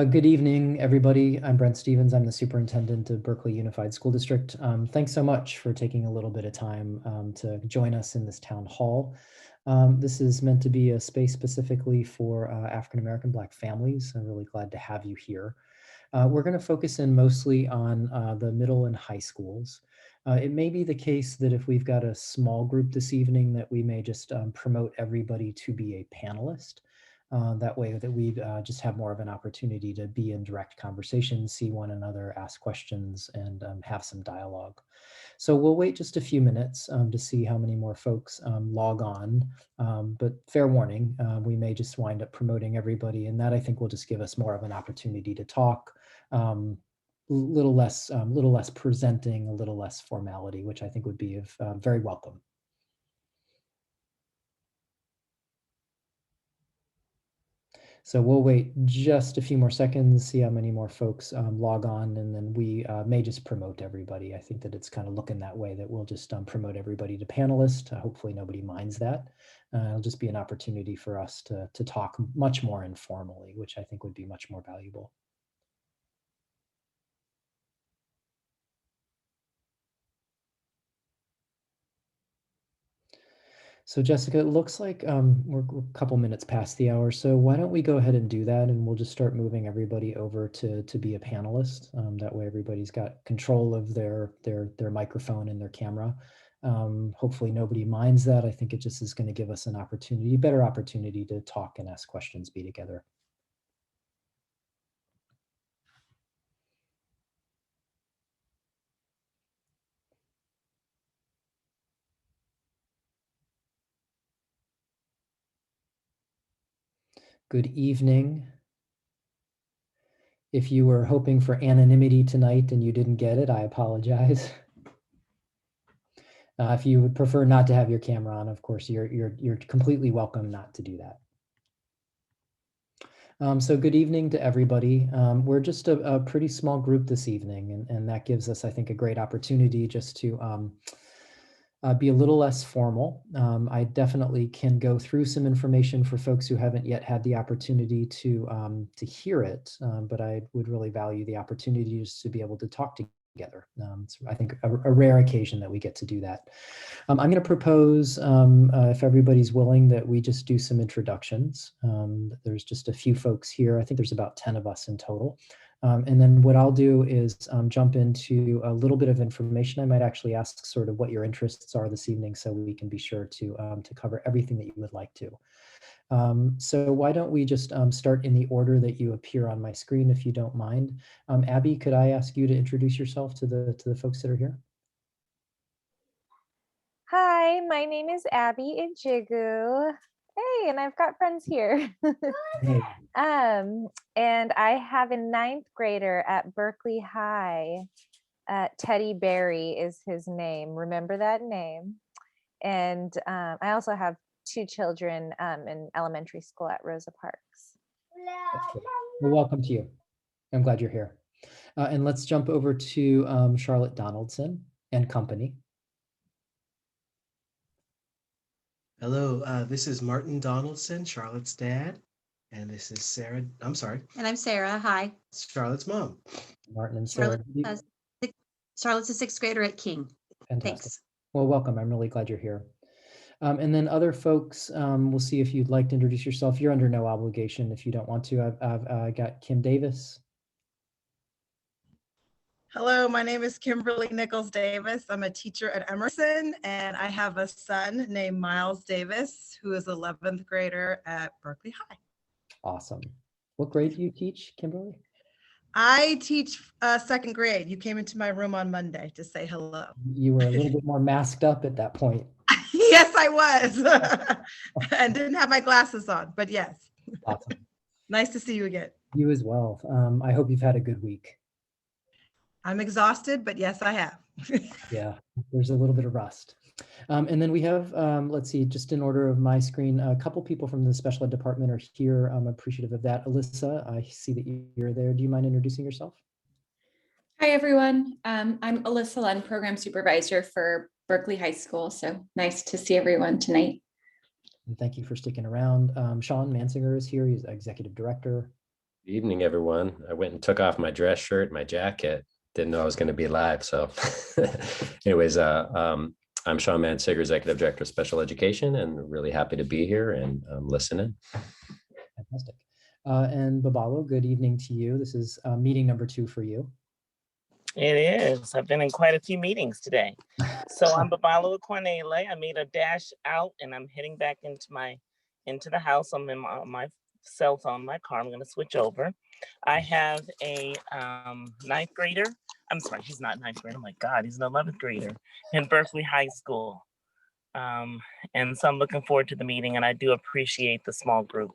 Good evening, everybody. I'm Brent Stevens. I'm the superintendent of Berkeley Unified School District. Thanks so much for taking a little bit of time to join us in this town hall. This is meant to be a space specifically for African-American Black families. I'm really glad to have you here. We're going to focus in mostly on the middle and high schools. It may be the case that if we've got a small group this evening that we may just promote everybody to be a panelist. That way that we just have more of an opportunity to be in direct conversation, see one another, ask questions, and have some dialogue. So we'll wait just a few minutes to see how many more folks log on. But fair warning, we may just wind up promoting everybody, and that I think will just give us more of an opportunity to talk. Little less presenting, a little less formality, which I think would be very welcome. So we'll wait just a few more seconds, see how many more folks log on, and then we may just promote everybody. I think that it's kind of looking that way, that we'll just promote everybody to panelist. Hopefully nobody minds that. It'll just be an opportunity for us to talk much more informally, which I think would be much more valuable. So Jessica, it looks like we're a couple minutes past the hour, so why don't we go ahead and do that, and we'll just start moving everybody over to be a panelist. That way everybody's got control of their microphone and their camera. Hopefully nobody minds that. I think it just is going to give us an opportunity, better opportunity to talk and ask questions, be together. Good evening. If you were hoping for anonymity tonight and you didn't get it, I apologize. If you would prefer not to have your camera on, of course, you're completely welcome not to do that. So good evening to everybody. We're just a pretty small group this evening, and that gives us, I think, a great opportunity just to be a little less formal. I definitely can go through some information for folks who haven't yet had the opportunity to hear it, but I would really value the opportunity just to be able to talk together. It's, I think, a rare occasion that we get to do that. I'm going to propose, if everybody's willing, that we just do some introductions. There's just a few folks here. I think there's about 10 of us in total. And then what I'll do is jump into a little bit of information. I might actually ask sort of what your interests are this evening, so we can be sure to cover everything that you would like to. So why don't we just start in the order that you appear on my screen, if you don't mind. Abby, could I ask you to introduce yourself to the folks that are here? Hi, my name is Abby Ijigu. Hey, and I've got friends here. Hey. And I have a 9th grader at Berkeley High. Teddy Berry is his name. Remember that name. And I also have 2 children in elementary school at Rosa Parks. Well, welcome to you. I'm glad you're here. And let's jump over to Charlotte Donaldson and company. Hello, this is Martin Donaldson, Charlotte's dad, and this is Sarah. I'm sorry. And I'm Sarah. Hi. Charlotte's mom. Martin and Sarah. Charlotte's a 6th grader at King. Fantastic. Thanks. Well, welcome. I'm really glad you're here. And then other folks, we'll see if you'd like to introduce yourself. You're under no obligation if you don't want to. I've got Kim Davis. Hello, my name is Kimberly Nichols Davis. I'm a teacher at Emerson, and I have a son named Miles Davis, who is 11th grader at Berkeley High. Awesome. What grade do you teach, Kimberly? I teach 2nd grade. You came into my room on Monday to say hello. You were a little bit more masked up at that point. Yes, I was. And didn't have my glasses on, but yes. Awesome. Nice to see you again. You as well. I hope you've had a good week. I'm exhausted, but yes, I have. Yeah, there's a little bit of rust. And then we have, let's see, just in order of my screen, a couple people from the special ed department are here. I'm appreciative of that. Alyssa, I see that you're there. Do you mind introducing yourself? Hi, everyone. I'm Alyssa Lund, Program Supervisor for Berkeley High School. So nice to see everyone tonight. And thank you for sticking around. Sean Mansinger is here. He's Executive Director. Evening, everyone. I went and took off my dress shirt, my jacket. Didn't know I was going to be live. So anyways, I'm Sean Mansiger, Executive Director of Special Education, and really happy to be here and listening. Fantastic. And Babalo, good evening to you. This is meeting number 2 for you. It is. I've been in quite a few meetings today. So I'm Babalo Cornele. I made a dash out and I'm heading back into the house. I'm in my cell phone, my car. I'm going to switch over. I have a ninth grader. I'm sorry, he's not ninth grade. Oh my God, he's an 11th grader in Berkeley High School. And so I'm looking forward to the meeting, and I do appreciate the small group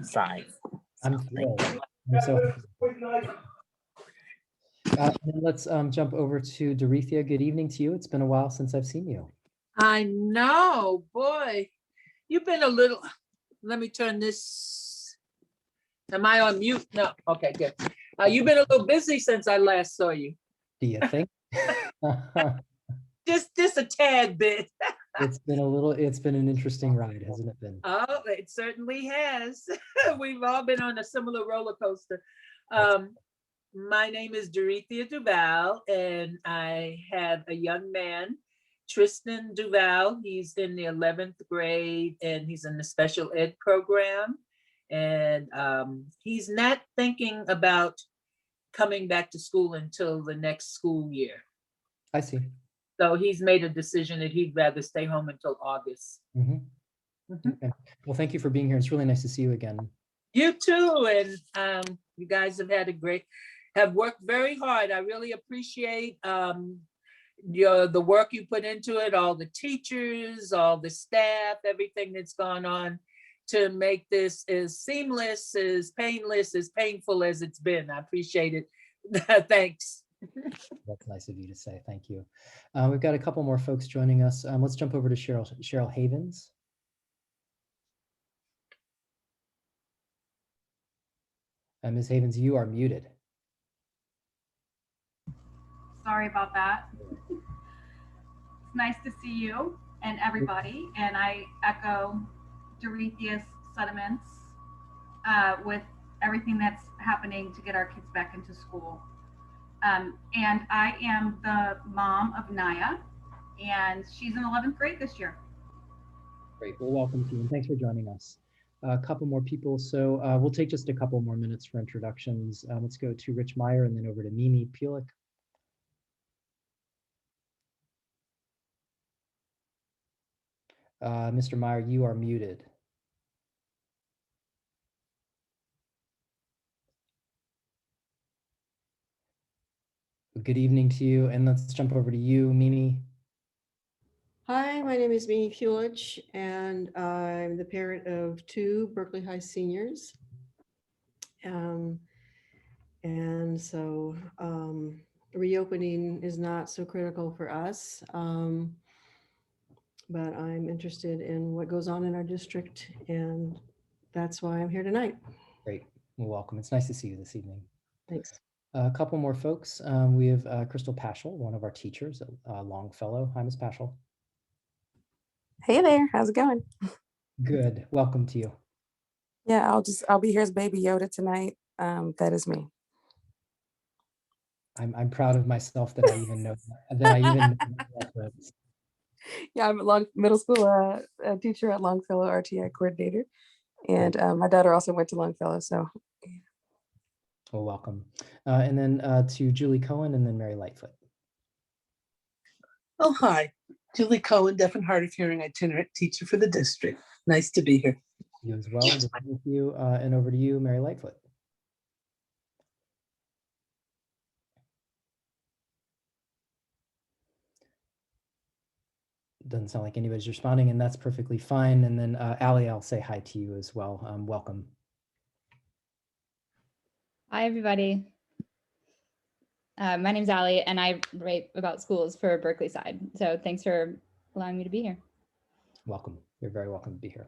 size. I'm thrilled. I'm so happy. And let's jump over to Dorethia. Good evening to you. It's been a while since I've seen you. I know, boy. You've been a little, let me turn this. Am I on mute? No, okay, good. You've been a little busy since I last saw you. Do you think? Just a tad bit. It's been an interesting ride, hasn't it been? Oh, it certainly has. We've all been on a similar roller coaster. My name is Dorethia Duval, and I have a young man, Tristan Duval. He's in the 11th grade, and he's in the special ed program. And he's not thinking about coming back to school until the next school year. I see. So he's made a decision that he'd rather stay home until August. Okay. Well, thank you for being here. It's really nice to see you again. You too, and you guys have worked very hard. I really appreciate the work you put into it, all the teachers, all the staff, everything that's gone on to make this as seamless, as painless, as painful as it's been. I appreciate it. Thanks. That's nice of you to say. Thank you. We've got a couple more folks joining us. Let's jump over to Cheryl Havens. Ms. Havens, you are muted. Sorry about that. It's nice to see you and everybody, and I echo Dorethia's sentiments with everything that's happening to get our kids back into school. And I am the mom of Naya, and she's in 11th grade this year. Great. Well, welcome to you, and thanks for joining us. A couple more people, so we'll take just a couple more minutes for introductions. Let's go to Rich Meyer and then over to Mimi Pulick. Mr. Meyer, you are muted. Good evening to you, and let's jump over to you, Mimi. Hi, my name is Mimi Pulich, and I'm the parent of 2 Berkeley High seniors. And so reopening is not so critical for us, but I'm interested in what goes on in our district, and that's why I'm here tonight. Great. Well, welcome. It's nice to see you this evening. Thanks. A couple more folks. We have Crystal Paschal, one of our teachers, a Longfellow. Hi, Ms. Paschal. Hey there, how's it going? Good. Welcome to you. Yeah, I'll be here as Baby Yoda tonight. That is me. I'm proud of myself that I even know that. Yeah, I'm a middle school teacher at Longfellow, RTI coordinator, and my daughter also went to Longfellow. So, well, welcome. And then to Julie Cohen, and then Mary Lightfoot. Oh, hi. Julie Cohen, deaf and hard of hearing itinerant teacher for the district. Nice to be here. You as well. Good to be with you. And over to you, Mary Lightfoot. Doesn't sound like anybody's responding, and that's perfectly fine. And then Allie, I'll say hi to you as well. Welcome. Hi, everybody. My name's Allie, and I write about schools for Berkeley side. So thanks for allowing me to be here. Welcome. You're very welcome to be here.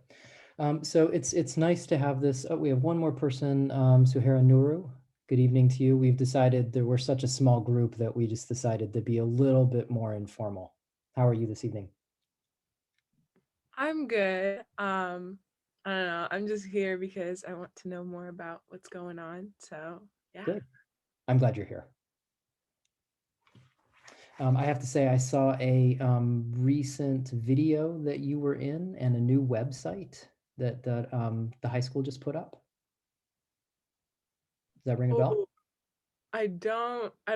So it's nice to have this. Oh, we have one more person, Suhaira Nuru. Good evening to you. We've decided that we're such a small group that we just decided to be a little bit more informal. How are you this evening? I'm good. I'm I don't know. I'm just here because I want to know more about what's going on. So yeah. Good. I'm glad you're here. I have to say, I saw a recent video that you were in and a new website that the high school just put up. Does that ring a bell? Oh, I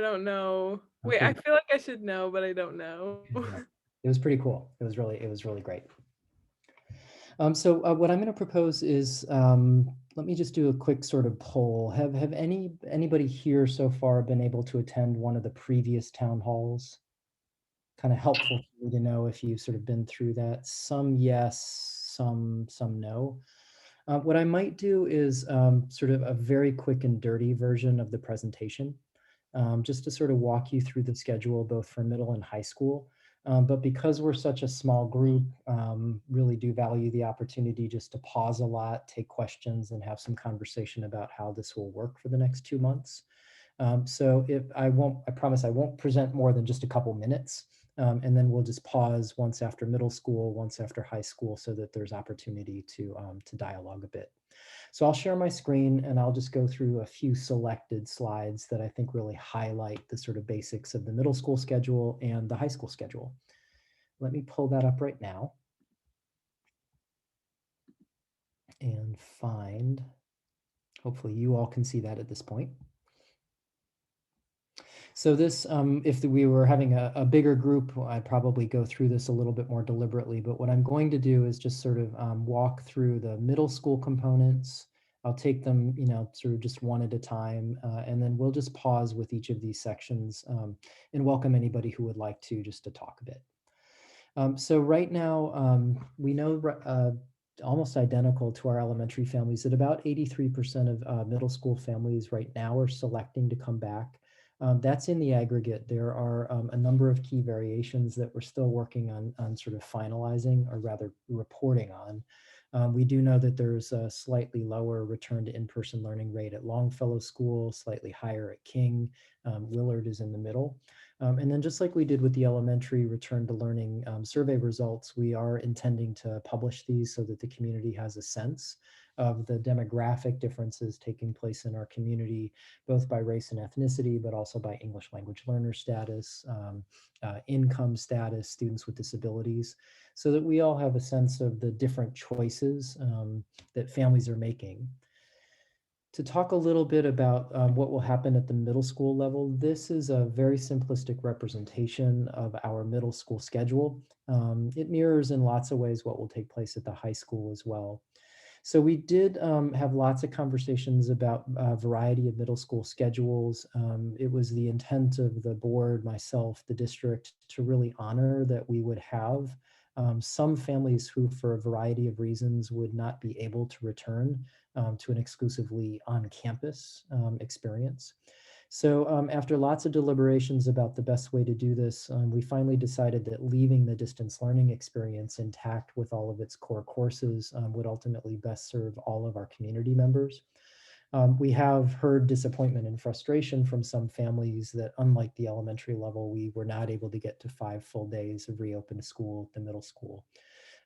don't know. Wait, Okay. I feel like I should know, but I don't know. It was pretty cool. It was really great. So what I'm going to propose is, let me just do a quick sort of poll. Have anybody here so far been able to attend one of the previous town halls? Kind of helpful for me to know if you've sort of been through that. Some yes, some no. What I might do is sort of a very quick and dirty version of the presentation, just to sort of walk you through the schedule, both for middle and high school. But because we're such a small group, really do value the opportunity just to pause a lot, take questions, and have some conversation about how this will work for the next 2 months. So I promise I won't present more than just a couple minutes. And then we'll just pause once after middle school, once after high school, so that there's opportunity to dialogue a bit. So I'll share my screen and I'll just go through a few selected slides that I think really highlight the sort of basics of the middle school schedule and the high school schedule. Let me pull that up right now and find, hopefully you all can see that at this point. So this, if we were having a bigger group, I'd probably go through this a little bit more deliberately, but what I'm going to do is just sort of walk through the middle school components. I'll take them, sort of just one at a time, and then we'll just pause with each of these sections and welcome anybody who would like to just to talk a bit. So right now, we know almost identical to our elementary families that about 83% of middle school families right now are selecting to come back. That's in the aggregate. There are a number of key variations that we're still working on sort of finalizing, or rather reporting on. We do know that there's a slightly lower return to in-person learning rate at Longfellow School, slightly higher at King. Willard is in the middle. And then just like we did with the elementary return to learning survey results, we are intending to publish these so that the community has a sense of the demographic differences taking place in our community, both by race and ethnicity, but also by English language learner status, income status, students with disabilities, so that we all have a sense of the different choices that families are making. To talk a little bit about what will happen at the middle school level, this is a very simplistic representation of our middle school schedule. It mirrors in lots of ways what will take place at the high school as well. So we did have lots of conversations about a variety of middle school schedules. It was the intent of the board, myself, the district, to really honor that we would have some families who, for a variety of reasons, would not be able to return to an exclusively on-campus experience. So after lots of deliberations about the best way to do this, we finally decided that leaving the distance learning experience intact with all of its core courses would ultimately best serve all of our community members. We have heard disappointment and frustration from some families that, unlike the elementary level, we were not able to get to 5 full days of reopened school at the middle school.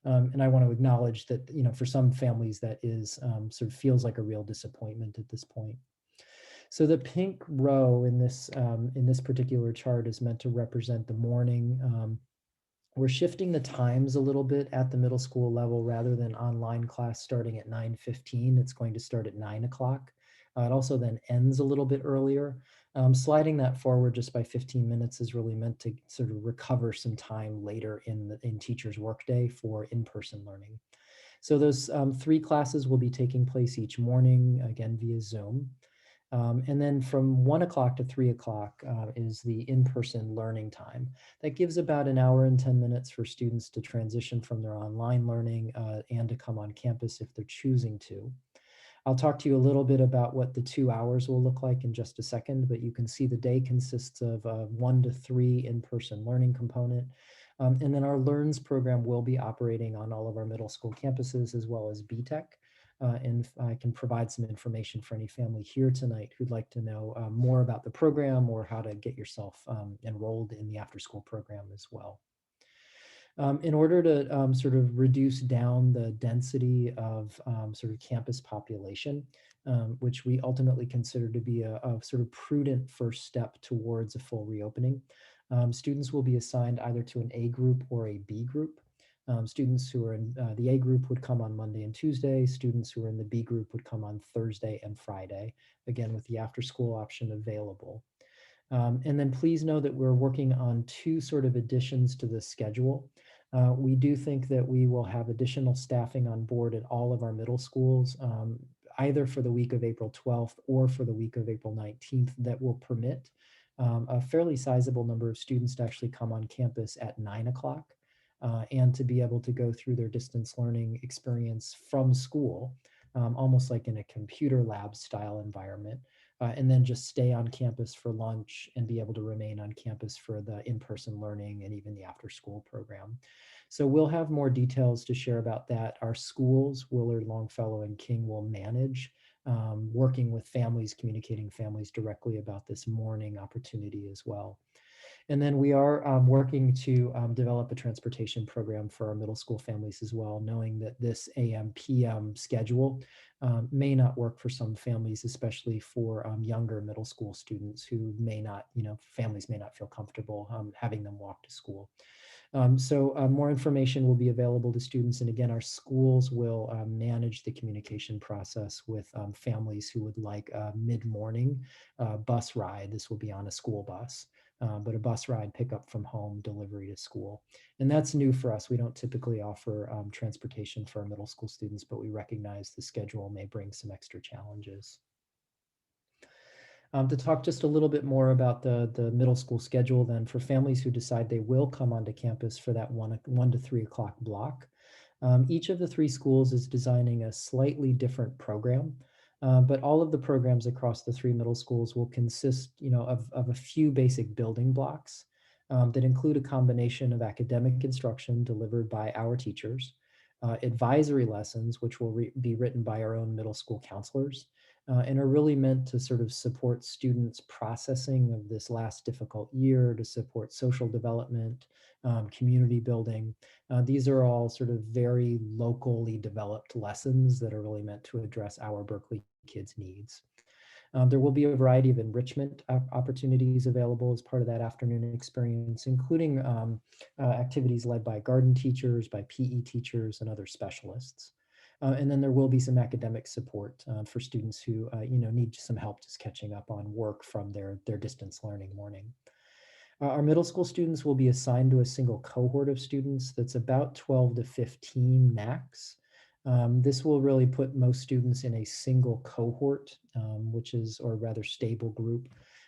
And I want to acknowledge that, for some families that is sort of feels like a real disappointment at this point. So the pink row in this particular chart is meant to represent the morning. We're shifting the times a little bit at the middle school level. Rather than online class starting at 9:15, it's going to start at 9 o'clock. It also then ends a little bit earlier. Sliding that forward just by 15 minutes is really meant to sort of recover some time later in teachers' workday for in-person learning. So those 3 classes will be taking place each morning, again via Zoom. And then from 1 o'clock to 3 o'clock is the in-person learning time. That gives about an hour and 10 minutes for students to transition from their online learning and to come on campus if they're choosing to. I'll talk to you a little bit about what the 2 hours will look like in just a second, but you can see the day consists of 1 to 3 in-person learning component. And then our Learns program will be operating on all of our middle school campuses as well as BTEC. And I can provide some information for any family here tonight who'd like to know more about the program or how to get yourself enrolled in the after-school program as well. In order to sort of reduce down the density of sort of campus population, which we ultimately consider to be a sort of prudent first step towards a full reopening, students will be assigned either to an A group or a B group. Students who are in the A group would come on Monday and Tuesday. Students who are in the B group would come on Thursday and Friday, again with the after school option available. And then please know that we're working on two sort of additions to the schedule. We do think that we will have additional staffing on board at all of our middle schools, either for the week of April 12th or for the week of April 19th, that will permit a fairly sizable number of students to actually come on campus at 9 o'clock and to be able to go through their distance learning experience from school, almost like in a computer lab style environment. And then just stay on campus for lunch and be able to remain on campus for the in-person learning and even the after-school program. So we'll have more details to share about that. Our schools, Willard, Longfellow, and King, will manage, working with families, communicating families directly about this morning opportunity as well. And then we are working to develop a transportation program for our middle school families as well, knowing that this AM/PM schedule may not work for some families, especially for younger middle school students who may not, families may not feel comfortable having them walk to school. So more information will be available to students. And again, our schools will manage the communication process with families who would like a mid-morning bus ride. This will be on a school bus. But a bus ride, pickup from home, delivery to school. And that's new for us. We don't typically offer transportation for our middle school students, but we recognize the schedule may bring some extra challenges. To talk just a little bit more about the middle school schedule, then, for families who decide they will come onto campus for that 1 to 3 o'clock block, each of the 3 schools is designing a slightly different program. But all of the programs across the 3 middle schools will consist, of a few basic building blocks that include a combination of academic instruction delivered by our teachers, advisory lessons, which will be written by our own middle school counselors, and are really meant to sort of support students' processing of this last difficult year, to support social development, community building. These are all sort of very locally developed lessons that are really meant to address our Berkeley kids' needs. There will be a variety of enrichment opportunities available as part of that afternoon experience, including activities led by garden teachers, by PE teachers, and other specialists. And then there will be some academic support for students who need some help just catching up on work from their distance learning morning. Our middle school students will be assigned to a single cohort of students that's about 12 to 15 max. This will really put most students in a single cohort, or rather stable group.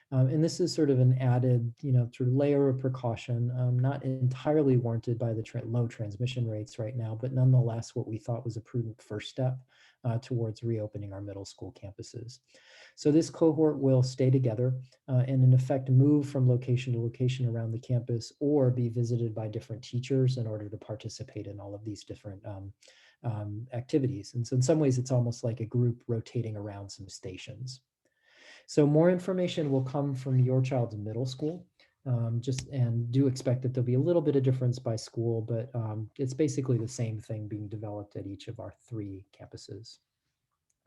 And this is sort of an added, sort of layer of precaution, not entirely warranted by the low transmission rates right now, but nonetheless what we thought was a prudent first step towards reopening our middle school campuses. So this cohort will stay together and in effect move from location to location around the campus or be visited by different teachers in order to participate in all of these different activities. And so in some ways, it's almost like a group rotating around some stations. So more information will come from your child's middle school. And do expect that there'll be a little bit of difference by school, but it's basically the same thing being developed at each of our 3 campuses.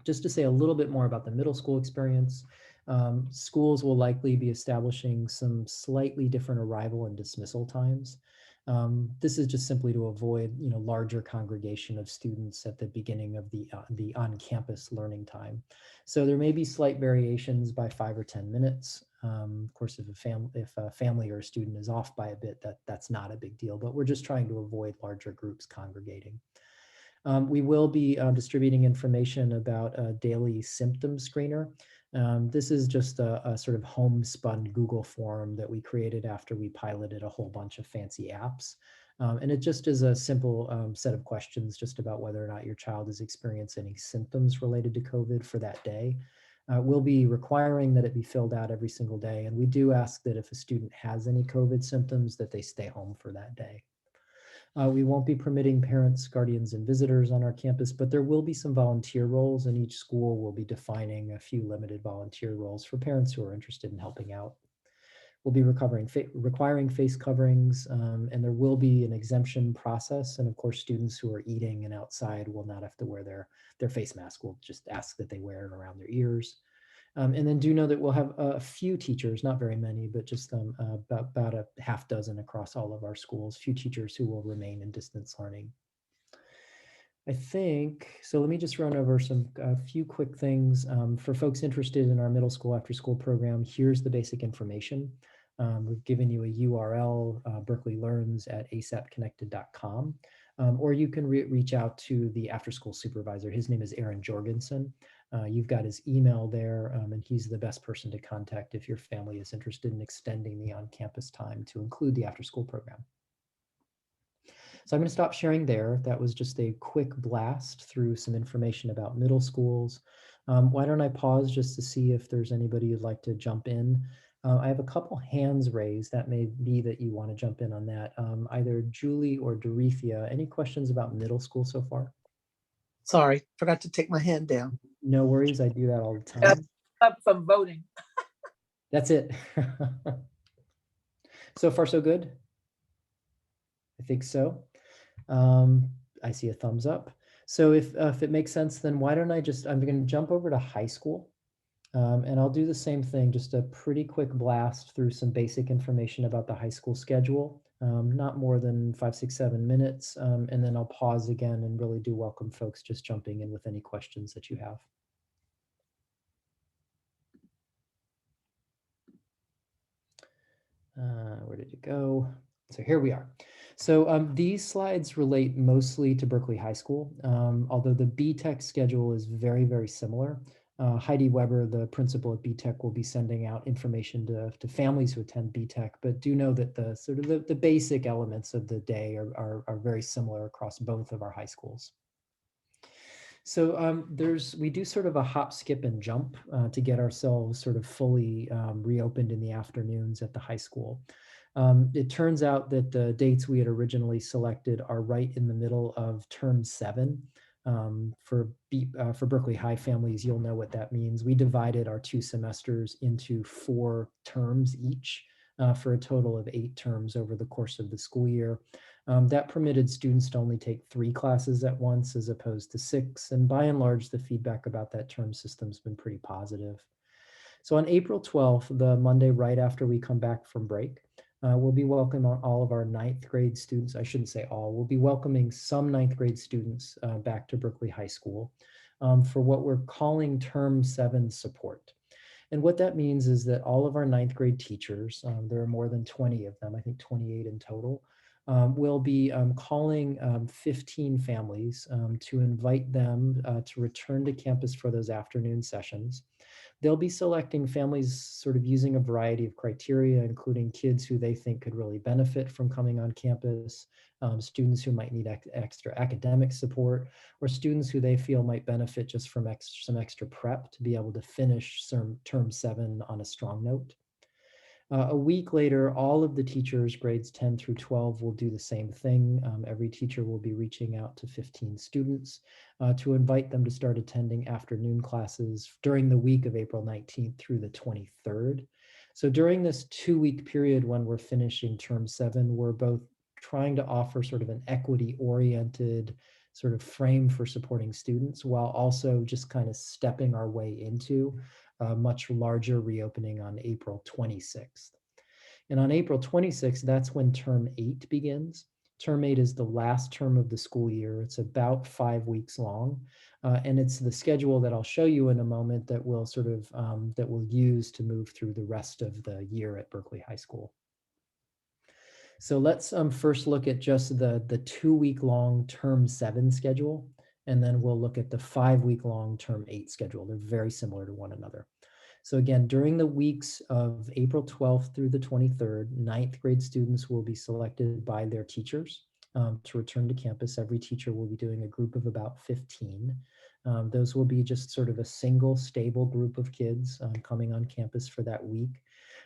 Just to say a little bit more about the middle school experience, schools will likely be establishing some slightly different arrival and dismissal times. This is just simply to avoid, larger congregation of students at the beginning of the on-campus learning time. So there may be slight variations by 5 or 10 minutes. Of course, if a family or a student is off by a bit, that's not a big deal, but we're just trying to avoid larger groups congregating. We will be distributing information about a daily symptom screener. This is just a sort of homespun Google form that we created after we piloted a whole bunch of fancy apps. And it just is a simple set of questions just about whether or not your child is experiencing any symptoms related to COVID for that day. We'll be requiring that it be filled out every single day. And we do ask that if a student has any COVID symptoms, that they stay home for that day. We won't be permitting parents, guardians, and visitors on our campus, but there will be some volunteer roles, and each school will be defining a few limited volunteer roles for parents who are interested in helping out. We'll be requiring face coverings, and there will be an exemption process. And of course, students who are eating and outside will not have to wear their face mask. We'll just ask that they wear it around their ears. And then do know that we'll have a few teachers, not very many, but just about a half dozen across all of our schools, few teachers who will remain in distance learning. I think, so let me just run over a few quick things. For folks interested in our middle school after school program, here's the basic information. We've given you a URL, Berkeley Learns at asapconnected.com, or you can reach out to the after school supervisor. His name is Aaron Jorgensen. You've got his email there, and he's the best person to contact if your family is interested in extending the on-campus time to include the after school program. So I'm going to stop sharing there. That was just a quick blast through some information about middle schools. Why don't I pause just to see if there's anybody who'd like to jump in. I have a couple hands raised. That may be that you want to jump in on that. Either Julie or Dorethia, any questions about middle school so far? Sorry, forgot to take my hand down. No worries, I do that all the time. Up from voting. That's it. So far, so good? I think so. I see a thumbs up. So if it makes sense, then why don't I'm going to jump over to high school. And I'll do the same thing, just a pretty quick blast through some basic information about the high school schedule, not more than 5, 6, 7 minutes. And then I'll pause again and really do welcome folks just jumping in with any questions that you have. Where did it go? So here we are. So these slides relate mostly to Berkeley High School, although the BTEC schedule is very, very similar. Heidi Weber, the principal at BTEC, will be sending out information to families who attend BTEC, but do know that the basic elements of the day are very similar across both of our high schools. So we do sort of a hop, skip, and jump to get ourselves sort of fully reopened in the afternoons at the high school. It turns out that the dates we had originally selected are right in the middle of term 7. For Berkeley High families, you'll know what that means. We divided our 2 semesters into 4 terms each for a total of 8 terms over the course of the school year. That permitted students to only take 3 classes at once as opposed to 6. And by and large, the feedback about that term system has been pretty positive. So on April 12th, the Monday right after we come back from break, we'll be welcoming all of our 9th grade students. I shouldn't say all, we'll be welcoming some 9th grade students back to Berkeley High School for what we're calling term 7 support. And what that means is that all of our 9th grade teachers, there are more than 20 of them, I think 28 in total, will be calling 15 families to invite them to return to campus for those afternoon sessions. They'll be selecting families sort of using a variety of criteria, including kids who they think could really benefit from coming on campus, students who might need extra academic support, or students who they feel might benefit just from some extra prep to be able to finish term 7 on a strong note. A week later, all of the teachers, grades 10 through 12, will do the same thing. Every teacher will be reaching out to 15 students to invite them to start attending afternoon classes during the week of April 19th through the 23rd. So during this 2-week period when we're finishing term 7, we're both trying to offer sort of an equity-oriented sort of frame for supporting students while also just kind of stepping our way into a much larger reopening on April 26th. And on April 26th, that's when term 8 begins. Term 8 is the last term of the school year. It's about 5 weeks long. And it's the schedule that I'll show you in a moment that we'll sort of, that we'll use to move through the rest of the year at Berkeley High School. So let's first look at just the 2-week long term 7 schedule, and then we'll look at the 5-week long term 8 schedule. They're very similar to one another. So again, during the weeks of April 12th through the 23rd, 9th grade students will be selected by their teachers to return to campus. Every teacher will be doing a group of about 15. Those will be just sort of a single stable group of kids coming on campus for that week.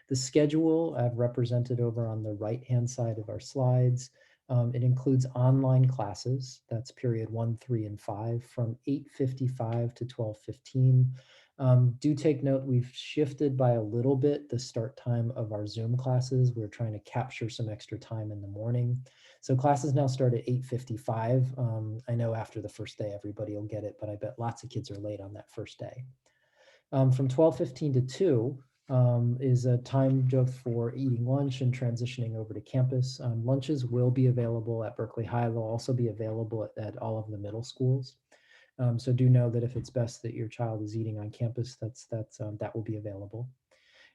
The schedule I've represented over on the right-hand side of our slides. It includes online classes, that's period 1, 3, and 5 from 8:55 to 12:15. Do take note, we've shifted by a little bit the start time of our Zoom classes. We're trying to capture some extra time in the morning. So classes now start at 8:55. I know after the first day, everybody will get it, but I bet lots of kids are late on that first day. From 12:15 to 2 is a time just for eating lunch and transitioning over to campus. Lunches will be available at Berkeley High. They'll also be available at all of the middle schools. So do know that if it's best that your child is eating on campus, that will be available.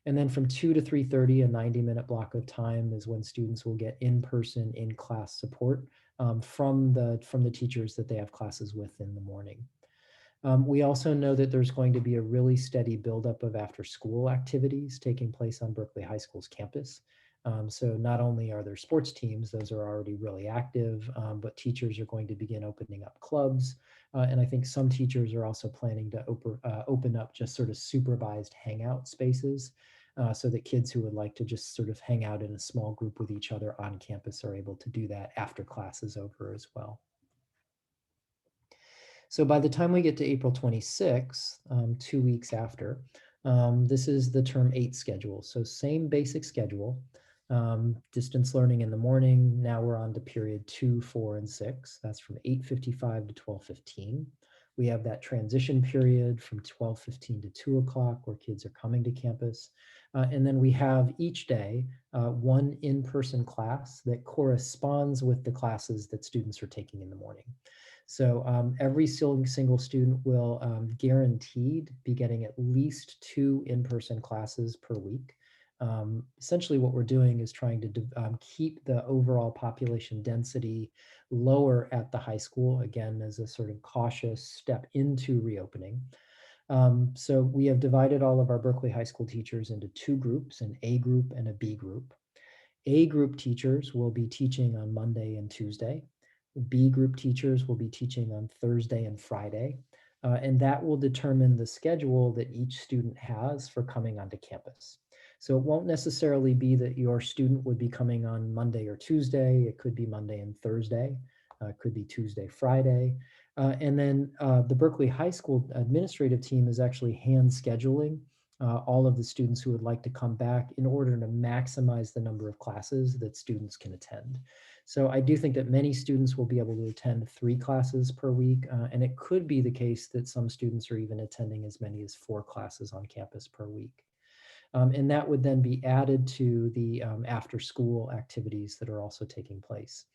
And then from 2 to 3:30, a 90-minute block of time is when students will get in-person, in-class support from the teachers that they have classes with in the morning. We also know that there's going to be a really steady buildup of after-school activities taking place on Berkeley High School's campus. So not only are there sports teams, those are already really active, but teachers are going to begin opening up clubs. And I think some teachers are also planning to open up just sort of supervised hangout spaces so that kids who would like to just sort of hang out in a small group with each other on campus are able to do that after class is over as well. So by the time we get to April 26th, 2 weeks after, this is the term 8 schedule. So same basic schedule, distance learning in the morning. Now we're on to period 2, 4, and 6. That's from 8:55 to 12:15. We have that transition period from 12:15 to 2 o'clock where kids are coming to campus. And then we have each day one in-person class that corresponds with the classes that students are taking in the morning. So every single student will guaranteed be getting at least 2 in-person classes per week. Essentially what we're doing is trying to keep the overall population density lower at the high school, again, as a sort of cautious step into reopening. So we have divided all of our Berkeley High School teachers into 2 groups, an A group and a B group. A group teachers will be teaching on Monday and Tuesday. B group teachers will be teaching on Thursday and Friday, and that will determine the schedule that each student has for coming onto campus. So it won't necessarily be that your student would be coming on Monday or Tuesday. It could be Monday and Thursday. It could be Tuesday, Friday. And then the Berkeley High School administrative team is actually hand scheduling all of the students who would like to come back in order to maximize the number of classes that students can attend. So I do think that many students will be able to attend 3 classes per week, and it could be the case that some students are even attending as many as 4 classes on campus per week. And that would then be added to the after-school activities that are also taking place.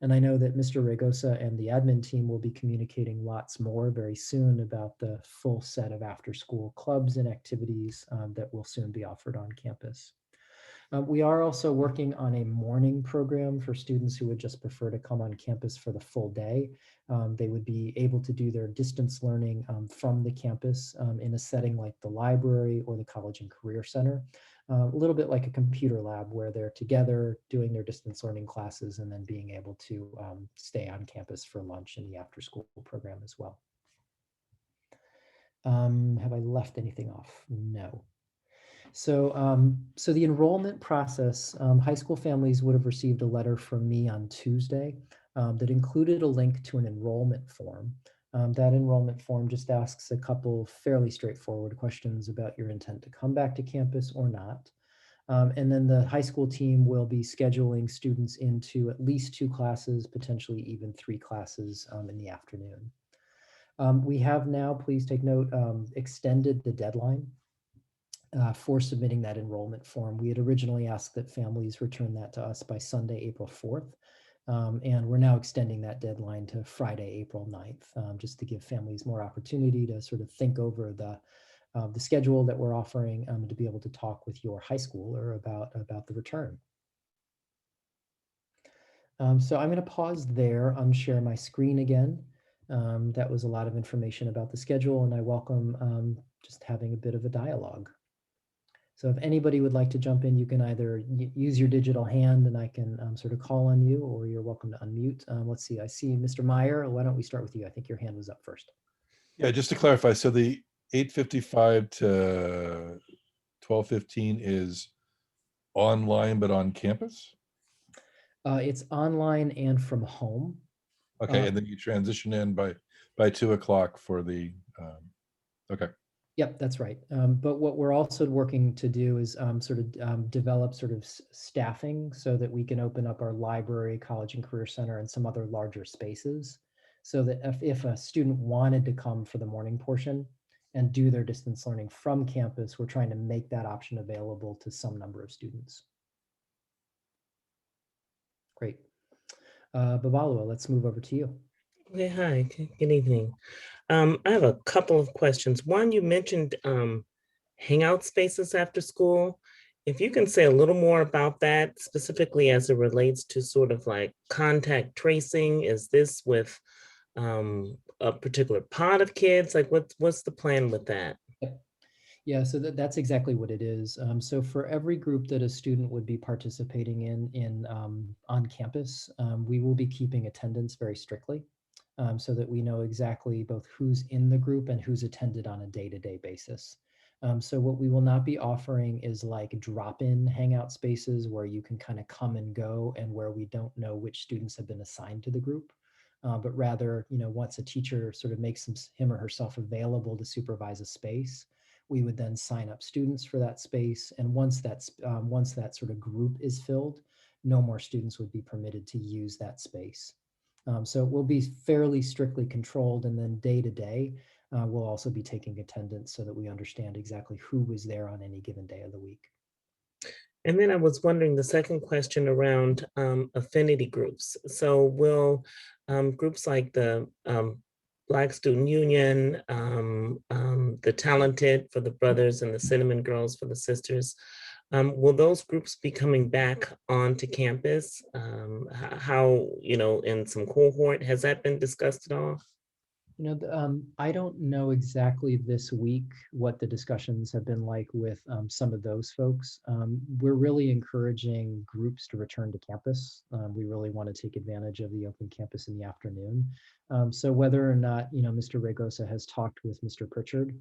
And I know that Mr. Regosa and the admin team will be communicating lots more very soon about the full set of after-school clubs and activities that will soon be offered on campus. We are also working on a morning program for students who would just prefer to come on campus for the full day. They would be able to do their distance learning from the campus in a setting like the library or the College and Career Center, a little bit like a computer lab where they're together doing their distance learning classes and then being able to stay on campus for lunch in the after school program as well. Have I left anything off? No. So, so the enrollment process, high school families would have received a letter from me on Tuesday that included a link to an enrollment form. That enrollment form just asks a couple fairly straightforward questions about your intent to come back to campus or not. And then the high school team will be scheduling students into at least 2 classes, potentially even 3 classes in the afternoon. We have now, please take note, extended the deadline for submitting that enrollment form. We had originally asked that families return that to us by Sunday, April 4th. And we're now extending that deadline to Friday, April 9th, just to give families more opportunity to sort of think over the schedule that we're offering to be able to talk with your high schooler about the return. So I'm going to pause there, unshare my screen again. That was a lot of information about the schedule, and I welcome just having a bit of a dialogue. So if anybody would like to jump in, you can either use your digital hand and I can sort of call on you, or you're welcome to unmute. Let's see, I see Mr. Meyer. Why don't we start with you? I think your hand was up first. Yeah, just to clarify, so the 8:55 to 12:15 is online, but on campus? It's online and from home. Okay, and then you transition in by 2 o'clock for the, okay. Yep, that's right. But what we're also working to do is develop staffing so that we can open up our library, college and career center, and some other larger spaces. So that if a student wanted to come for the morning portion and do their distance learning from campus, we're trying to make that option available to some number of students. Great. Babalua, let's move over to you. Okay, hi, good evening. I have a couple of questions. One, you mentioned hangout spaces after school. If you can say a little more about that, specifically as it relates to sort of like contact tracing, is this with a particular pod of kids? Like what's the plan with that? Yeah, so that's exactly what it is. So for every group that a student would be participating in on campus, we will be keeping attendance very strictly, so that we know exactly both who's in the group and who's attended on a day-to-day basis. So what we will not be offering is like drop-in hangout spaces where you can kind of come and go and where we don't know which students have been assigned to the group. But rather, once a teacher sort of makes him or herself available to supervise a space, we would then sign up students for that space. And once that sort of group is filled, no more students would be permitted to use that space. So it will be fairly strictly controlled, and then day to day, we'll also be taking attendance so that we understand exactly who was there on any given day of the week. And then I was wondering the second question around affinity groups. So will groups like the Black Student Union, the Talented for the brothers and the Cinnamon Girls for the sisters, will those groups be coming back onto campus? How, in some cohort, has that been discussed at all? I don't know exactly this week what the discussions have been like with some of those folks. We're really encouraging groups to return to campus. We really want to take advantage of the open campus in the afternoon. So whether or not, Mr. Regosa has talked with Mr. Pritchard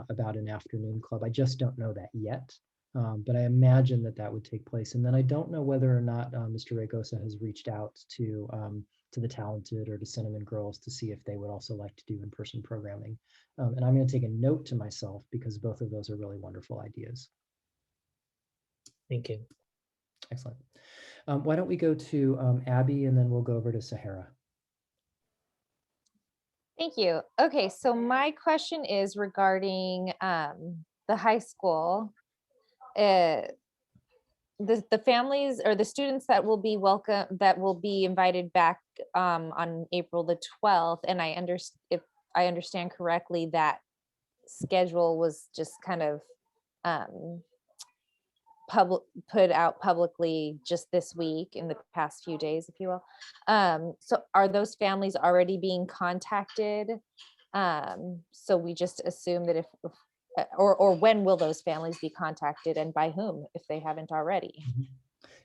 about an afternoon club, I just don't know that yet. But I imagine that would take place. And then I don't know whether or not Mr. Regosa has reached out to the Talented or to Cinnamon Girls to see if they would also like to do in-person programming. And I'm going to take a note to myself because both of those are really wonderful ideas. Thank you. Excellent. Why don't we go to Abby, and then we'll go over to Sahara. Thank you. Okay, so my question is regarding the high school. The families or the students that will be welcome, that will be invited back on April the 12th, and if I understand correctly, that schedule was just kind of put out publicly just this week, in the past few days, if you will. So are those families already being contacted? So we just assume that or when will those families be contacted, and by whom, if they haven't already?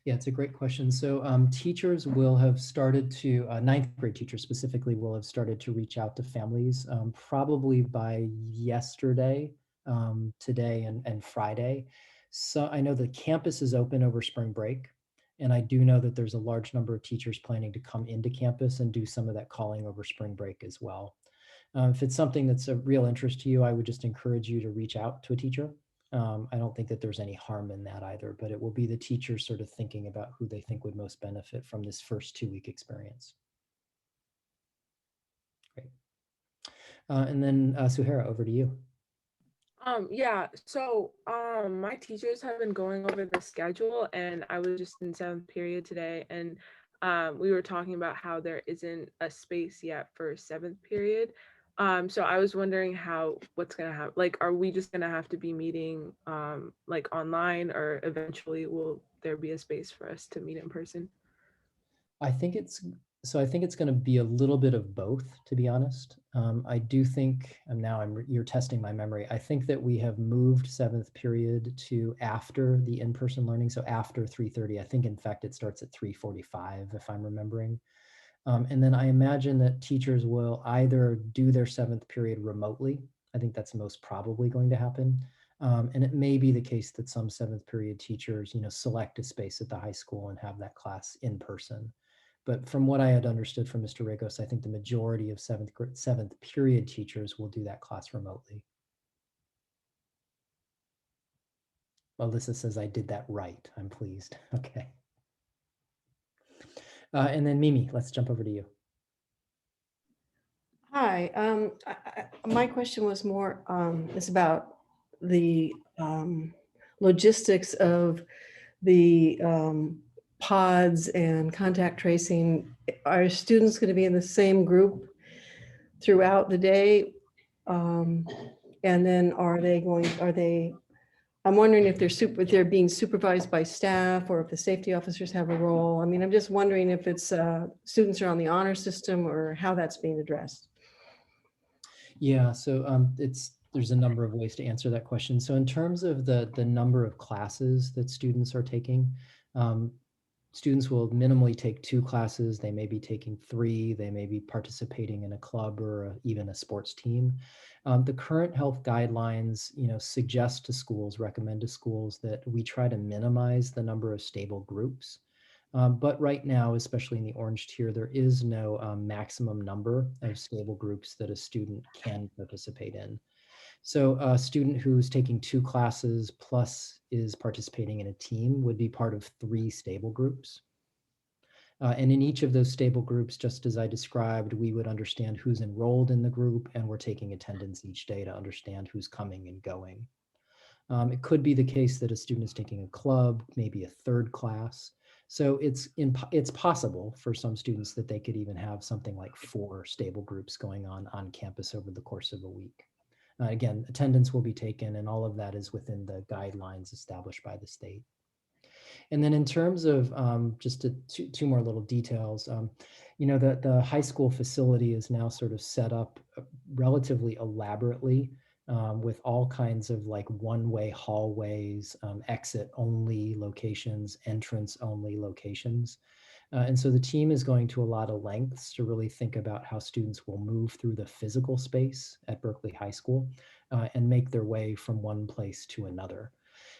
Yeah, it's a great question. So teachers will have started to, ninth grade teachers specifically will have started to reach out to families probably by yesterday, today, and Friday. So I know the campus is open over spring break, and I do know that there's a large number of teachers planning to come into campus and do some of that calling over spring break as well. If it's something that's of real interest to you, I would just encourage you to reach out to a teacher. I don't think that there's any harm in that either, but it will be the teacher sort of thinking about who they think would most benefit from this first 2-week experience. Great. And then Suhaira, over to you. Yeah, so my teachers have been going over the schedule, and I was just in 7th period today, and we were talking about how there isn't a space yet for 7th period. So I was wondering what's gonna happen. Like, are we just gonna have to be meeting like online, or eventually will there be a space for us to meet in person? I think it's going to be a little bit of both, to be honest. I do think, and now you're testing my memory. I think that we have moved 7th period to after the in-person learning, so after 3:30. I think, in fact, it starts at 3:45, if I'm remembering. And then I imagine that teachers will either do their 7th period remotely. I think that's most probably going to happen. And it may be the case that some 7th period teachers, select a space at the high school and have that class in person. But from what I had understood from Mr. Rigos, I think the majority of 7th period teachers will do that class remotely. Alyssa says I did that right. I'm pleased. Okay. And then Mimi, let's jump over to you. Hi, my question was more, is about the logistics of the pods and contact tracing. Are students going to be in the same group throughout the day? And then I'm wondering if they're being supervised by staff or if the safety officers have a role. I mean, I'm just wondering if it's students are on the honor system or how that's being addressed. Yeah, so there's a number of ways to answer that question. So in terms of the number of classes that students are taking, students will minimally take 2 classes. They may be taking 3. They may be participating in a club or even a sports team. The current health guidelines, suggest to schools, recommend to schools that we try to minimize the number of stable groups. But right now, especially in the orange tier, there is no maximum number of stable groups that a student can participate in. So a student who's taking 2 classes plus is participating in a team would be part of 3 stable groups. And in each of those stable groups, just as I described, we would understand who's enrolled in the group, and we're taking attendance each day to understand who's coming and going. It could be the case that a student is taking a club, maybe a 3rd class. So it's possible for some students that they could even have something like 4 stable groups going on campus over the course of a week. Again, attendance will be taken, and all of that is within the guidelines established by the state. And then in terms of just two more little details, the high school facility is now sort of set up relatively elaborately with all kinds of like one-way hallways, exit-only locations, entrance-only locations. And so the team is going to a lot of lengths to really think about how students will move through the physical space at Berkeley High School and make their way from one place to another.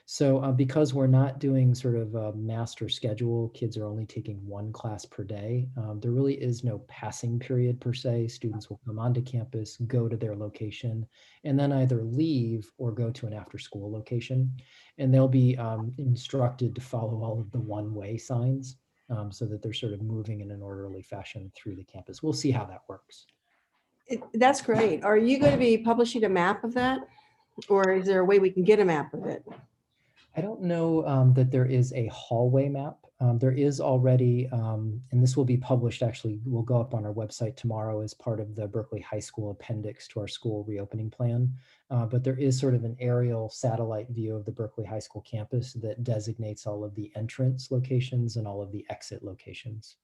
So because we're not doing sort of a master schedule, kids are only taking 1 class per day, there really is no passing period per se. Students will come onto campus, go to their location, and then either leave or go to an after-school location. And they'll be instructed to follow all of the one-way signs so that they're sort of moving in an orderly fashion through the campus. We'll see how that works. That's great. Are you going to be publishing a map of that? Or is there a way we can get a map of it? I don't know that there is a hallway map. There is already, and this will be published, actually, will go up on our website tomorrow as part of the Berkeley High School appendix to our school reopening plan. But there is sort of an aerial satellite view of the Berkeley High School campus that designates all of the entrance locations and all of the exit locations.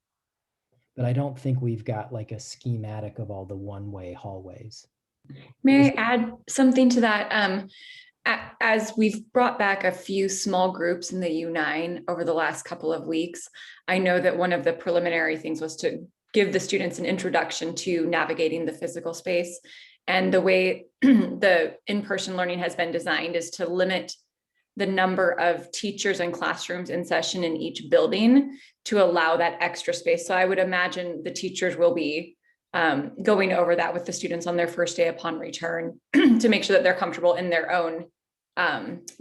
But I don't think we've got like a schematic of all the one-way hallways. May I add something to that? As we've brought back a few small groups in the U9 over the last couple of weeks, I know that one of the preliminary things was to give the students an introduction to navigating the physical space. And the way the in-person learning has been designed is to limit the number of teachers and classrooms in session in each building to allow that extra space. So I would imagine the teachers will be going over that with the students on their first day upon return to make sure that they're comfortable in their own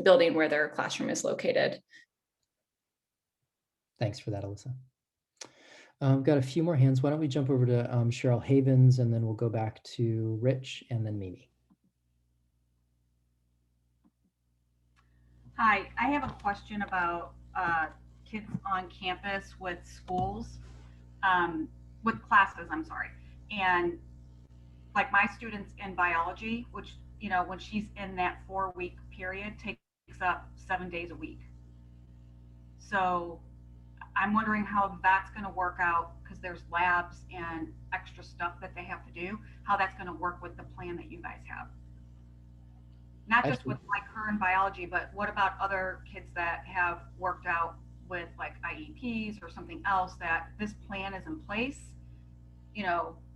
building where their classroom is located. Thanks for that, Alyssa. Got a few more hands. Why don't we jump over to Cheryl Havens, and then we'll go back to Rich and then Mimi. Hi, I have a question about kids on campus with schools, with classes, I'm sorry. And like my students in biology, which, when she's in that 4-week period, takes up 7 days a week. So I'm wondering how that's going to work out, because there's labs and extra stuff that they have to do, how that's going to work with the plan that you guys have. Not just with like her in biology, but what about other kids that have worked out with like IEPs or something else, that this plan is in place,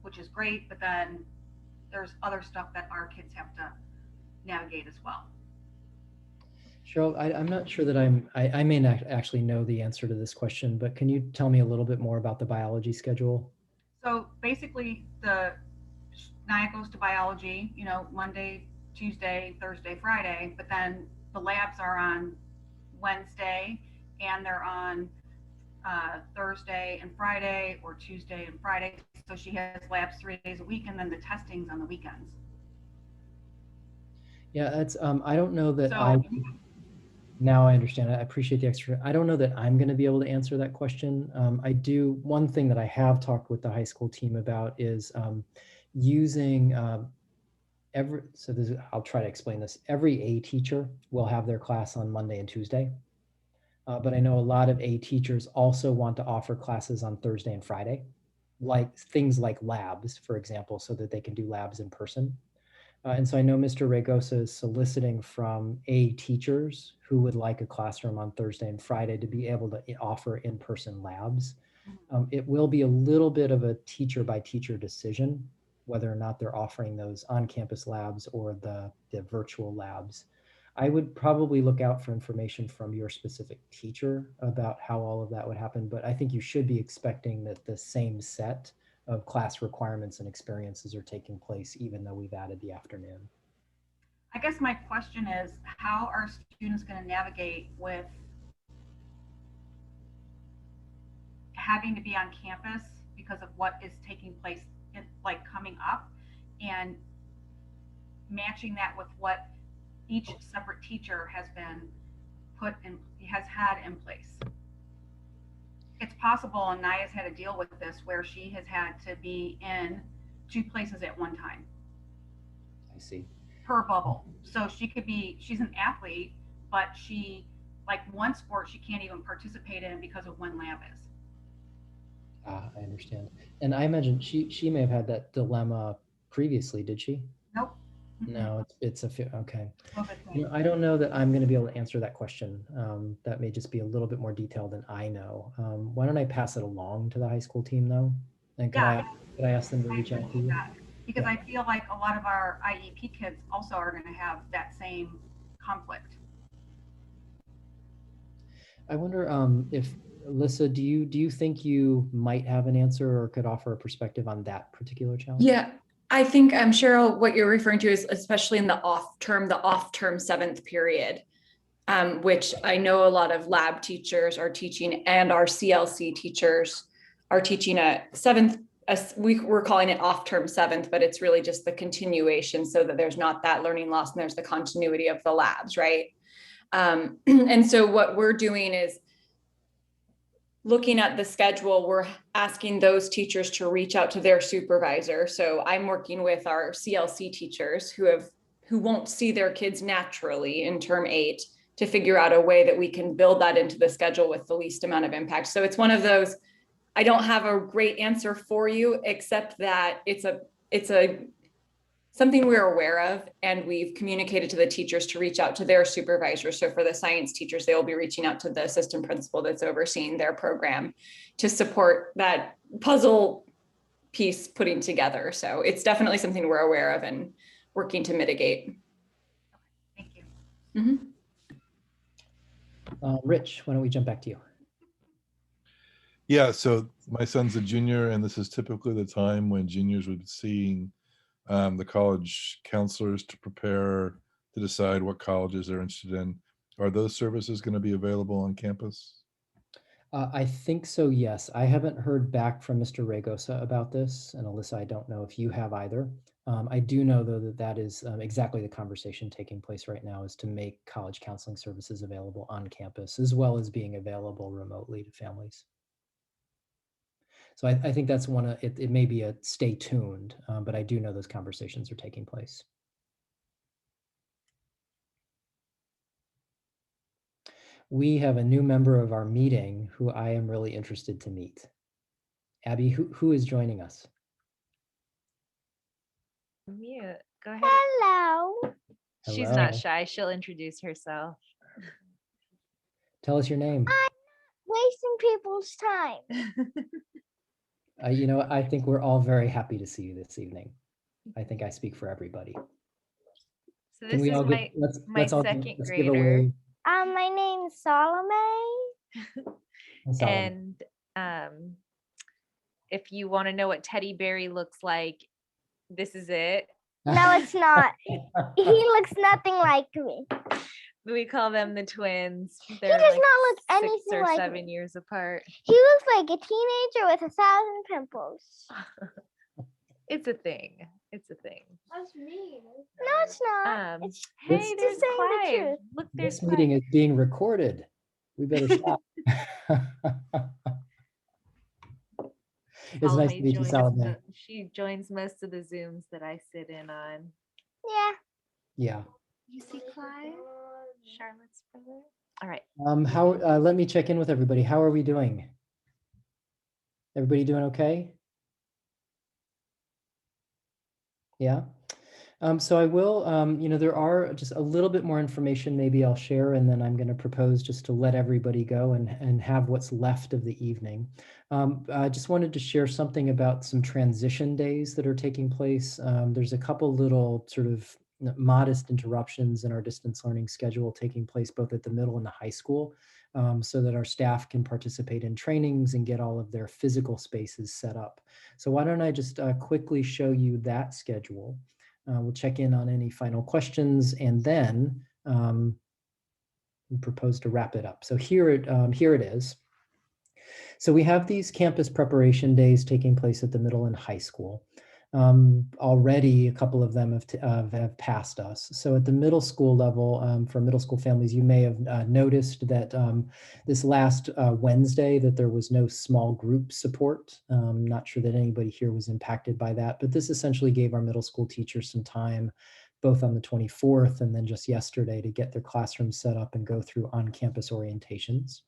which is great, but then there's other stuff that our kids have to navigate as well. Cheryl, I'm not sure that I may not actually know the answer to this question, but can you tell me a little bit more about the biology schedule? So basically Naya goes to biology, Monday, Tuesday, Thursday, Friday, but then the labs are on Wednesday and they're on Thursday and Friday, or Tuesday and Friday. So she has labs 3 days a week, and then the testing's on the weekends. Yeah, that's, I don't know that So now I understand. I appreciate the extra. I don't know that I'm going to be able to answer that question. One thing that I have talked with the high school team about is using I'll try to explain this. Every A teacher will have their class on Monday and Tuesday. But I know a lot of A teachers also want to offer classes on Thursday and Friday, like things like labs, for example, so that they can do labs in person. And so I know Mr. Regosa is soliciting from A teachers who would like a classroom on Thursday and Friday to be able to offer in-person labs. It will be a little bit of a teacher by teacher decision, whether or not they're offering those on-campus labs or the virtual labs. I would probably look out for information from your specific teacher about how all of that would happen, but I think you should be expecting that the same set of class requirements and experiences are taking place, even though we've added the afternoon. I guess my question is, how are students going to navigate with having to be on campus because of what is taking place, coming up, and matching that with what each separate teacher has had in place? It's possible, and Naya's had to deal with this, where she has had to be in 2 places at one time. I see. Per bubble. So she's an athlete, but one sport she can't even participate in because of when lab is. I understand. And I imagine she may have had that dilemma previously, did she? Nope. No, okay. Okay. I don't know that I'm going to be able to answer that question. That may just be a little bit more detailed than I know. Why don't I pass it along to the high school team though? And could I ask them to reach out to you? Because I feel like a lot of our IEP kids also are going to have that same conflict. I wonder if Alyssa, do you think you might have an answer or could offer a perspective on that particular challenge? Yeah, I think, Cheryl, what you're referring to is especially in the off-term 7th period, which I know a lot of lab teachers are teaching, and our CLC teachers are teaching we're calling it off-term 7th, but it's really just the continuation so that there's not that learning loss and there's the continuity of the labs, right? And so what we're doing is looking at the schedule, we're asking those teachers to reach out to their supervisor. So I'm working with our CLC teachers who won't see their kids naturally in term 8 to figure out a way that we can build that into the schedule with the least amount of impact. So it's one of those, I don't have a great answer for you, except that it's something we're aware of, and we've communicated to the teachers to reach out to their supervisors. So for the science teachers, they will be reaching out to the assistant principal that's overseeing their program to support that puzzle piece putting together. So it's definitely something we're aware of and working to mitigate. Thank you. Mm-hmm. Rich, why don't we jump back to you? Yeah, so my son's a junior, and this is typically the time when juniors would be seeing the college counselors to prepare to decide what colleges they're interested in. Are those services going to be available on campus? I think so, yes. I haven't heard back from Mr. Regosa about this, and Alyssa, I don't know if you have either. I do know, though, that is exactly the conversation taking place right now, is to make college counseling services available on campus, as well as being available remotely to families. So I think that's it may be a stay tuned, but I do know those conversations are taking place. We have a new member of our meeting who I am really interested to meet. Abby, who is joining us? Mute. Go ahead. Hello. She's Hello. not shy. She'll introduce herself. Tell us your name. I'm wasting people's time. I think we're all very happy to see you this evening. I think I speak for everybody. So this is my second grader. My name's Salome. And if you want to know what Teddy Berry looks like, this is it. No, it's not. He looks nothing like me. We call them the twins. He They're does like not look 6 anything or like 7 me. years apart. He looks like a teenager with 1,000 pimples. It's a thing. It's a thing. That's mean. No, it's not. It's Hey, just there's saying the Clive. truth. Look, there's This meeting Clive. is being recorded. We better stop. It's nice to meet you, Salome. She joins most of the Zooms that I sit in on. Yeah. Yeah. You see Clive? Charlotte's brother? All right. Let me check in with everybody. How are we doing? Everybody doing okay? Yeah. So I will, there are just a little bit more information maybe I'll share, and then I'm going to propose just to let everybody go and have what's left of the evening. I just wanted to share something about some transition days that are taking place. There's a couple little sort of modest interruptions in our distance learning schedule taking place both at the middle and the high school, so that our staff can participate in trainings and get all of their physical spaces set up. So why don't I just quickly show you that schedule. We'll check in on any final questions, and then we propose to wrap it up. So here it is. So we have these campus preparation days taking place at the middle and high school. Already a couple of them have passed us. So at the middle school level, for middle school families, you may have noticed that this last Wednesday that there was no small group support. Not sure that anybody here was impacted by that, but this essentially gave our middle school teachers some time, both on the 24th and then just yesterday, to get their classrooms set up and go through on-campus orientations.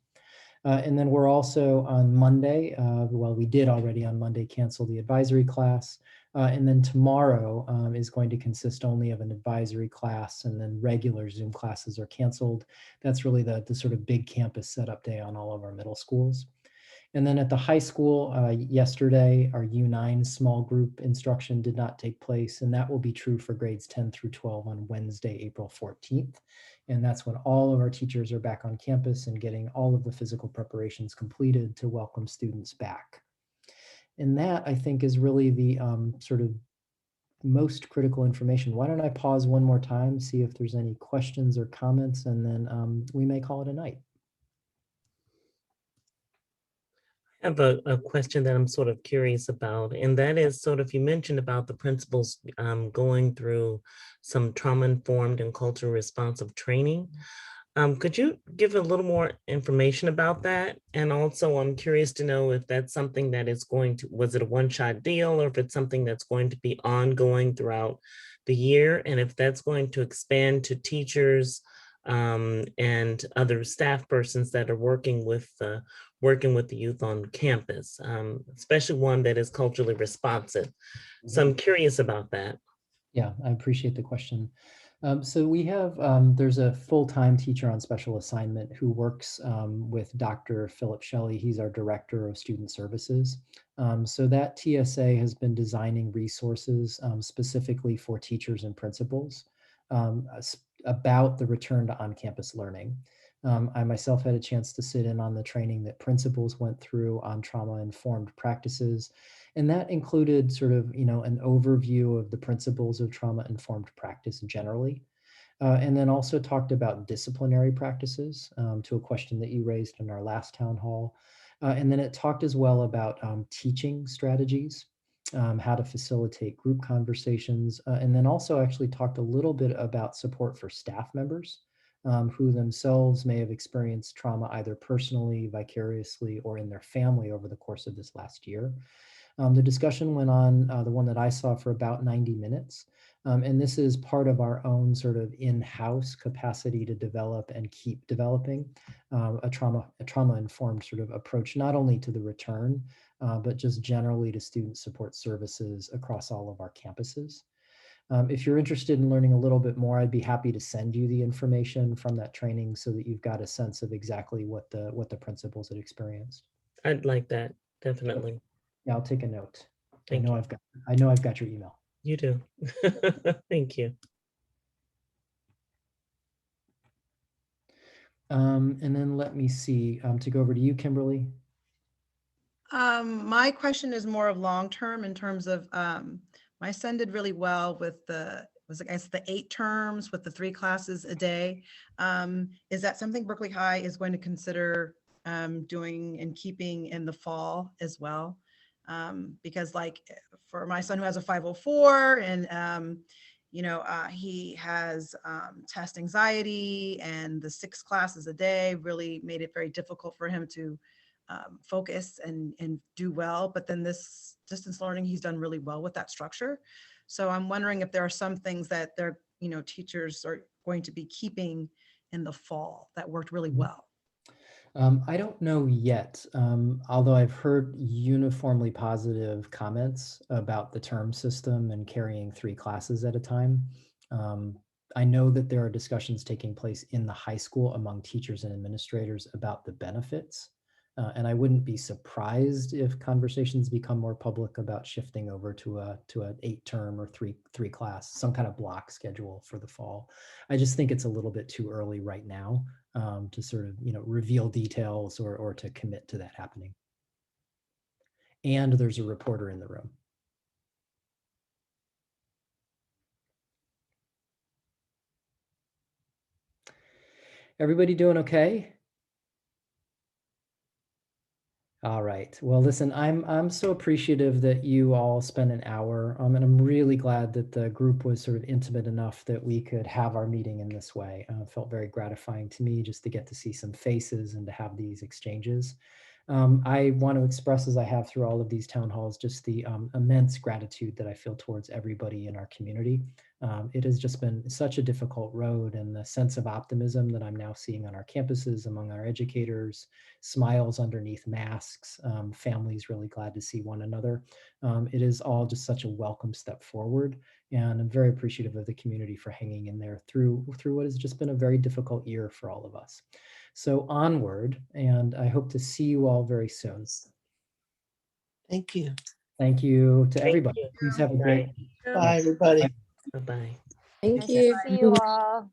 And then we're also on Monday, we did already on Monday cancel the advisory class. And then tomorrow is going to consist only of an advisory class, and then regular Zoom classes are canceled. That's really the sort of big campus setup day on all of our middle schools. And then at the high school, yesterday, our U9 small group instruction did not take place, and that will be true for grades 10 through 12 on Wednesday, April 14th. And that's when all of our teachers are back on campus and getting all of the physical preparations completed to welcome students back. And that, I think, is really the sort of most critical information. Why don't I pause one more time, see if there's any questions or comments, and then we may call it a night. I have a question that I'm sort of curious about, and that is sort of, you mentioned about the principals going through some trauma-informed and culturally responsive training. Could you give a little more information about that? And also, I'm curious to know if that's something that is was it a one-shot deal, or if it's something that's going to be ongoing throughout the year, and if that's going to expand to teachers and other staff persons that are working with the youth on campus, especially one that is culturally responsive. So I'm curious about that. Yeah, I appreciate the question. So we have, there's a full-time teacher on special assignment who works with Dr. Philip Shelley. He's our director of student services. So that TSA has been designing resources specifically for teachers and principals about the return to on-campus learning. I myself had a chance to sit in on the training that principals went through on trauma-informed practices. And that included sort of, an overview of the principles of trauma-informed practice generally. And then also talked about disciplinary practices, to a question that you raised in our last town hall. And then it talked as well about teaching strategies, how to facilitate group conversations, and then also actually talked a little bit about support for staff members who themselves may have experienced trauma either personally, vicariously, or in their family over the course of this last year. The discussion went on, the one that I saw, for about 90 minutes. And this is part of our own sort of in-house capacity to develop and keep developing a trauma-informed sort of approach, not only to the return, but just generally to student support services across all of our campuses. If you're interested in learning a little bit more, I'd be happy to send you the information from that training so that you've got a sense of exactly what the principals had experienced. I'd like that, definitely. Yeah, I'll take a note. Thank you. I know I've got your email. You do. Thank you. And then let me see, to go over to you, Kimberly. My question is more of long-term in terms of, my son did really well with the was, I guess, the 8 terms with the 3 classes a day. Is that something Berkeley High is going to consider doing and keeping in the fall as well? Because like for my son who has a 504 and he has test anxiety, and the 6 classes a day really made it very difficult for him to focus and do well. But then this distance learning, he's done really well with that structure. So I'm wondering if there are some things that their teachers are going to be keeping in the fall that worked really well. I don't know yet, although I've heard uniformly positive comments about the term system and carrying 3 classes at a time. I know that there are discussions taking place in the high school among teachers and administrators about the benefits. And I wouldn't be surprised if conversations become more public about shifting over to an 8-term or three class, some kind of block schedule for the fall. I just think it's a little bit too early right now to sort of reveal details or to commit to that happening. And there's a reporter in the room. Everybody doing okay? All right. Well, listen, I'm so appreciative that you all spent an hour, and I'm really glad that the group was sort of intimate enough that we could have our meeting in this way. It felt very gratifying to me just to get to see some faces and to have these exchanges. I want to express, as I have through all of these town halls, just the immense gratitude that I feel towards everybody in our community. It has just been such a difficult road, and the sense of optimism that I'm now seeing on our campuses among our educators, smiles underneath masks, families really glad to see one another. It is all just such a welcome step forward, and I'm very appreciative of the community for hanging in there through what has just been a very difficult year for all of us. So onward, and I hope to see you all very soon. Thank you. Thank you to Thank everybody. you. Please have a great Bye, everybody. Bye-bye. Thank Nice you. to see you all.